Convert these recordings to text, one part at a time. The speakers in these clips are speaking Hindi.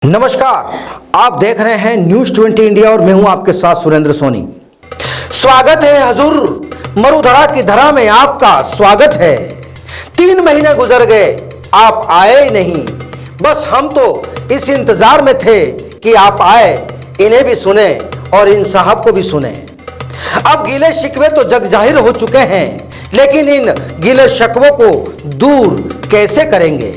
नमस्कार, आप देख रहे हैं न्यूज 20 इंडिया और मैं हूं आपके साथ सुरेंद्र सोनी। स्वागत है हजूर मरुधरा की धरा में, आपका स्वागत है। 3 महीने गुजर गए, आप आए ही नहीं। बस हम तो इस इंतजार में थे कि आप आए, इन्हें भी सुने और इन साहब को भी सुने। अब गीले शिकवे तो जग जाहिर हो चुके हैं, लेकिन इन गीले शिकवों को दूर कैसे करेंगे?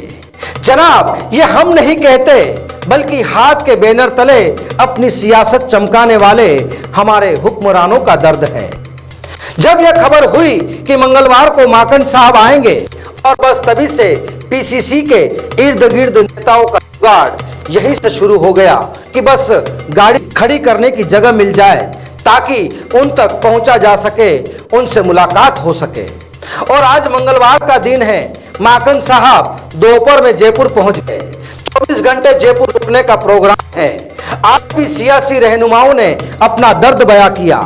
जनाब, ये हम नहीं कहते, बल्कि हाथ के बैनर तले अपनी सियासत चमकाने वाले हमारे हुक्मरानों का दर्द है। जब यह खबर हुई कि मंगलवार को माकन साहब आएंगे, और बस तभी से पीसीसी के इर्द गिर्द नेताओं का जुगाड़ यहीं से शुरू हो गया कि बस गाड़ी खड़ी करने की जगह मिल जाए ताकि उन तक पहुंचा जा सके, उनसे मुलाकात हो सके। और आज मंगलवार का दिन है। माकन साहब दोपहर में जयपुर पहुंच गए। 24 घंटे जयपुर रुकने का प्रोग्राम है। आज भी सियासी रहनुमाओं ने अपना दर्द बयां किया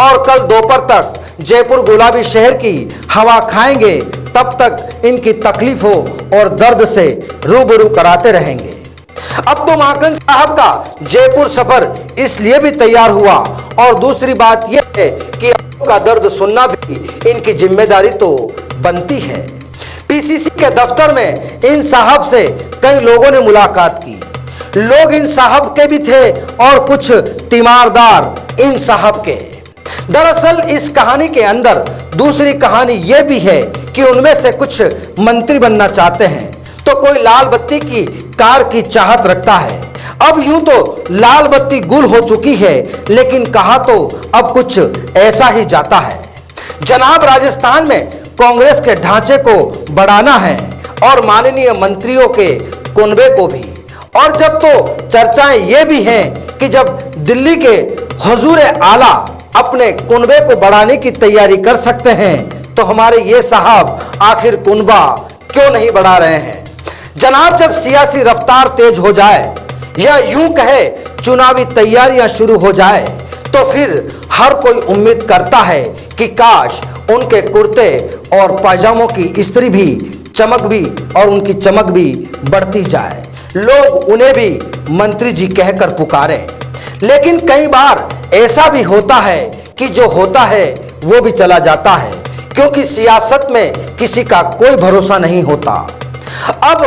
और कल दोपहर तक जयपुर गुलाबी शहर की हवा खाएंगे। तब तक इनकी तकलीफों और दर्द से रूबरू कराते रहेंगे। अब तो माकन साहब का जयपुर सफर इसलिए भी तैयार हुआ, और दूसरी बात यह है कि आपका दर्द सुनना भी इनकी जिम्मेदारी तो बनती है। पीसीसी के दफ्तर में इन साहब से कई लोगों ने मुलाकात की। लोग इन साहब के भी थे और कुछ तीमारदार इन साहब के। दरअसल इस कहानी के अंदर दूसरी कहानी यह भी है कि उनमें से कुछ मंत्री बनना चाहते हैं, तो कोई लाल बत्ती की कार की चाहत रखता है। अब यूं तो लाल बत्ती गुल हो चुकी है, लेकिन कहा तो अब कुछ ऐसा ही जाता है। जनाब, राजस्थान में कांग्रेस के ढांचे को बढ़ाना है और माननीय मंत्रियों के कुनबे को भी। और जब तो चर्चाएं ये भी हैं कि जब दिल्ली के हुजूर आला अपने कुनबे को बढ़ाने की तैयारी कर सकते हैं, तो हमारे ये साहब आखिर कुनबा क्यों नहीं बढ़ा रहे हैं? जनाब, जब सियासी रफ्तार तेज हो जाए या यूं कहे चुनावी तैयारियां शुरू हो जाए, तो फिर हर कोई उम्मीद करता है कि काश उनके कुर्ते और पायजामों की इस्त्री भी चमक भी और उनकी चमक भी बढ़ती जाए, लोग उन्हें भी मंत्री जी कहकर पुकारें। लेकिन कई बार ऐसा भी होता है कि जो होता है वो भी चला जाता है, क्योंकि सियासत में किसी का कोई भरोसा नहीं होता। अब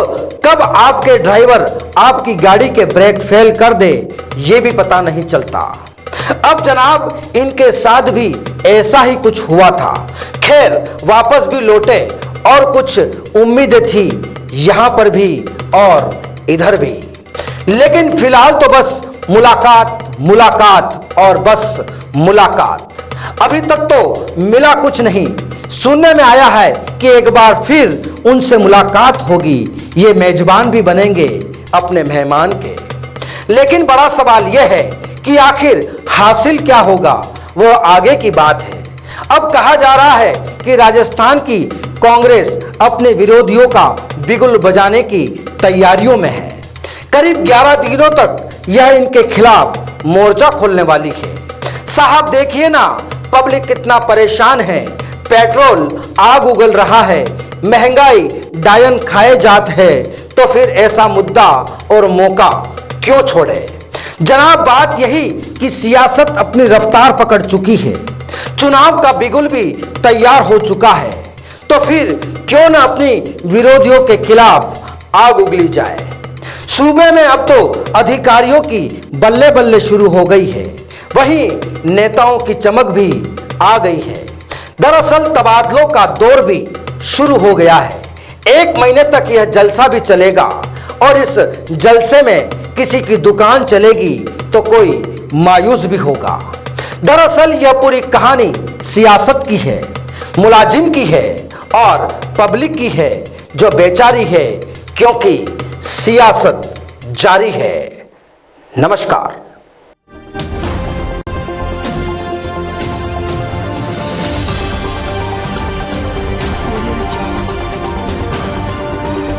कब आपके ड्राइवर आपकी गाड़ी के ब्रेक फेल कर दे, ये भी पता नहीं चलता। अब जनाब, इनके साथ भी ऐसा ही कुछ हुआ था। खैर, वापस भी लौटे और कुछ उम्मीदें थी यहां पर भी और इधर भी, लेकिन फिलहाल तो बस मुलाकात मुलाकात और बस मुलाकात। अभी तक तो मिला कुछ नहीं। सुनने में आया है कि एक बार फिर उनसे मुलाकात होगी, ये मेजबान भी बनेंगे अपने मेहमान के। लेकिन बड़ा सवाल यह है कि आखिर हासिल क्या होगा, वो आगे की बात है। अब कहा जा रहा है कि राजस्थान की कांग्रेस अपने विरोधियों का बिगुल बजाने की तैयारियों में है। करीब 11 दिनों तक यह इनके खिलाफ मोर्चा खोलने वाली है। साहब, देखिए ना, पब्लिक कितना परेशान है। पेट्रोल आग उगल रहा है, महंगाई डायन खाए जात है, तो फिर ऐसा मुद्दा और मौका क्यों छोड़े? जनाब, बात यही कि सियासत अपनी रफ्तार पकड़ चुकी है, चुनाव का बिगुल भी तैयार हो चुका है, तो फिर क्यों ना अपनी विरोधियों के खिलाफ आग उगली जाए। सूबे में अब तो अधिकारियों की बल्ले बल्ले शुरू हो गई है, वहीं नेताओं की चमक भी आ गई है। दरअसल तबादलों का दौर भी शुरू हो गया है। 1 महीने तक यह जलसा भी चलेगा, और इस जलसे में किसी की दुकान चलेगी तो कोई मायूस भी होगा। दरअसल यह पूरी कहानी सियासत की है, मुलाजिम की है और पब्लिक की है, जो बेचारी है, क्योंकि सियासत जारी है। नमस्कार।